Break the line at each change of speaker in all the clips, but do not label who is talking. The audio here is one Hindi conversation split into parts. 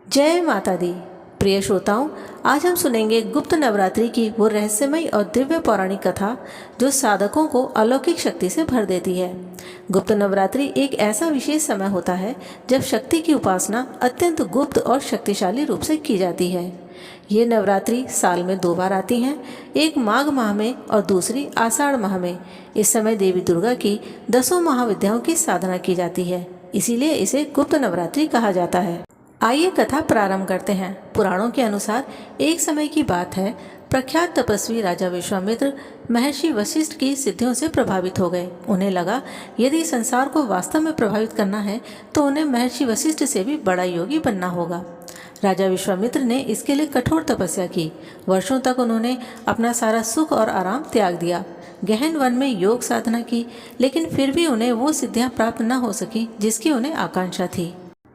जय माता दी। प्रिय श्रोताओं, आज हम सुनेंगे गुप्त नवरात्रि की वो रहस्यमयी और दिव्य पौराणिक कथा जो साधकों को अलौकिक शक्ति से भर देती है। गुप्त नवरात्रि एक ऐसा विशेष समय होता है जब शक्ति की उपासना अत्यंत गुप्त और शक्तिशाली रूप से की जाती है। ये नवरात्रि साल में 2 बार आती हैं, एक माघ माह में और दूसरी आषाढ़ माह में। इस समय देवी दुर्गा की 10 महाविद्याओं की साधना की जाती है, इसीलिए इसे गुप्त नवरात्रि कहा जाता है। आइए कथा प्रारंभ करते हैं। पुराणों के अनुसार एक समय की बात है, प्रख्यात तपस्वी राजा विश्वामित्र महर्षि वशिष्ठ की सिद्धियों से प्रभावित हो गए। उन्हें लगा यदि संसार को वास्तव में प्रभावित करना है तो उन्हें महर्षि वशिष्ठ से भी बड़ा योगी बनना होगा। राजा विश्वामित्र ने इसके लिए कठोर तपस्या की। वर्षों तक उन्होंने अपना सारा सुख और आराम त्याग दिया, गहन वन में योग साधना की, लेकिन फिर भी उन्हें वो सिद्धियां प्राप्त न हो सकी जिसकी उन्हें आकांक्षा थी।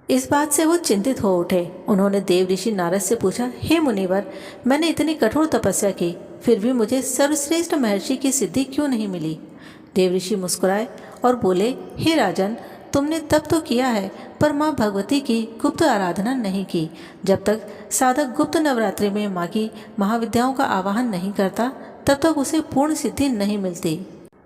इस बात से वो चिंतित हो उठे। उन्होंने देव ऋषि नारद से पूछा, हे मुनिवर, मैंने इतनी कठोर तपस्या की, फिर भी मुझे सर्वश्रेष्ठ महर्षि की सिद्धि क्यों नहीं मिली? देव ऋषि मुस्कुराए और बोले, हे राजन, तुमने तप तो किया है पर माँ भगवती की गुप्त आराधना नहीं की। जब तक साधक गुप्त नवरात्रि में माँ की महाविद्याओं का आवाहन नहीं करता तब तक उसे पूर्ण सिद्धि नहीं मिलती।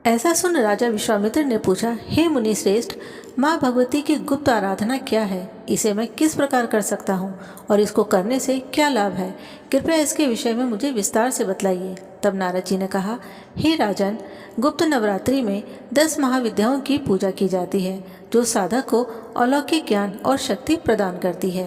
ऐसा सुन राजा विश्वामित्र ने पूछा, हे मुनि श्रेष्ठ, माँ भगवती की गुप्त आराधना क्या है? इसे मैं किस प्रकार कर सकता हूँ और इसको करने से क्या लाभ है? कृपया इसके विषय में मुझे विस्तार से बतलाइए। तब नारद जी ने कहा, हे राजन, गुप्त नवरात्रि में 10 महाविद्याओं की पूजा की जाती है जो साधक को अलौकिक ज्ञान और शक्ति प्रदान करती है।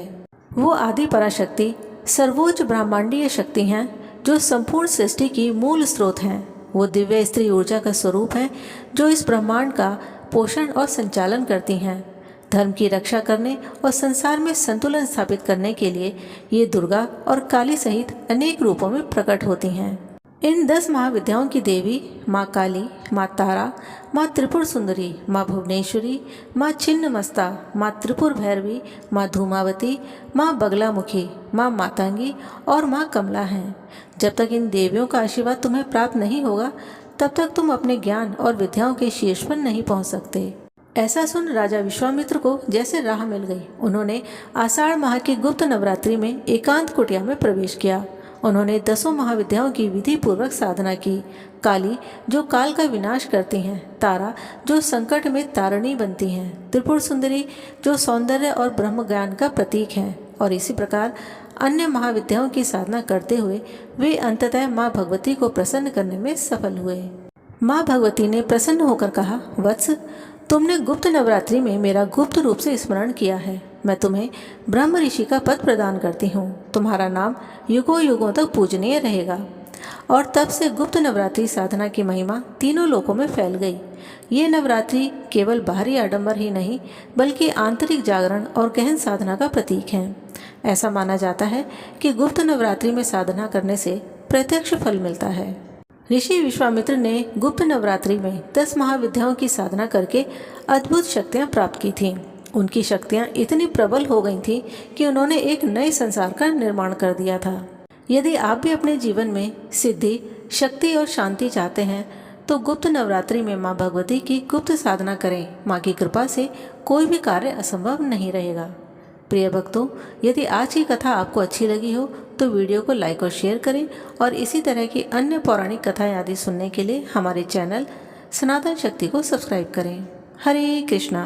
वो आदि पराशक्ति सर्वोच्च ब्रह्मांडीय शक्ति हैं जो संपूर्ण सृष्टि की मूल स्रोत हैं। वो दिव्य स्त्री ऊर्जा का स्वरूप है जो इस ब्रह्मांड का पोषण और संचालन करती हैं। धर्म की रक्षा करने और संसार में संतुलन स्थापित करने के लिए ये दुर्गा और काली सहित अनेक रूपों में प्रकट होती हैं। इन 10 महाविद्याओं की देवी माँ काली, माँ तारा, माँ त्रिपुर सुंदरी, माँ भुवनेश्वरी, माँ छिन्नमस्ता, माँ त्रिपुर भैरवी, माँ धूमावती, माँ बगलामुखी, माँ मातंगी और माँ कमला हैं। जब तक इन देवियों का आशीर्वाद तुम्हें प्राप्त नहीं होगा तब तक तुम अपने ज्ञान और विद्याओं के शीर्ष पर नहीं पहुँच सकते। ऐसा सुन राजा विश्वामित्र को जैसे राह मिल गई। उन्होंने आषाढ़ माह की गुप्त नवरात्रि में एकांत कुटिया में प्रवेश किया। उन्होंने 10 महाविद्याओं की विधि पूर्वक साधना की। काली जो काल का विनाश करती हैं, तारा जो संकट में तारणी बनती हैं, त्रिपुर सुंदरी जो सौंदर्य और ब्रह्म ज्ञान का प्रतीक हैं, और इसी प्रकार अन्य महाविद्याओं की साधना करते हुए वे अंततः माँ भगवती को प्रसन्न करने में सफल हुए। माँ भगवती ने प्रसन्न होकर कहा, वत्स, तुमने गुप्त नवरात्रि में मेरा गुप्त रूप से स्मरण किया है। मैं तुम्हें ब्रह्म ऋषि का पद प्रदान करती हूँ। तुम्हारा नाम युगों युगों तक पूजनीय रहेगा। और तब से गुप्त नवरात्रि साधना की महिमा तीनों लोकों में फैल गई। ये नवरात्रि केवल बाहरी आडंबर ही नहीं बल्कि आंतरिक जागरण और गहन साधना का प्रतीक है। ऐसा माना जाता है कि गुप्त नवरात्रि में साधना करने से प्रत्यक्ष फल मिलता है। ऋषि विश्वामित्र ने गुप्त नवरात्रि में 10 महाविद्याओं की साधना करके अद्भुत शक्तियाँ प्राप्त की थीं। उनकी शक्तियाँ इतनी प्रबल हो गई थीं कि उन्होंने एक नए संसार का निर्माण कर दिया था। यदि आप भी अपने जीवन में सिद्धि, शक्ति और शांति चाहते हैं तो गुप्त नवरात्रि में माँ भगवती की गुप्त साधना करें। माँ की कृपा से कोई भी कार्य असंभव नहीं रहेगा। प्रिय भक्तों, यदि आज की कथा आपको अच्छी लगी हो तो वीडियो को लाइक और शेयर करें और इसी तरह की अन्य पौराणिक कथाएं आदि सुनने के लिए हमारे चैनल सनातन शक्ति को सब्सक्राइब करें। हरे कृष्णा।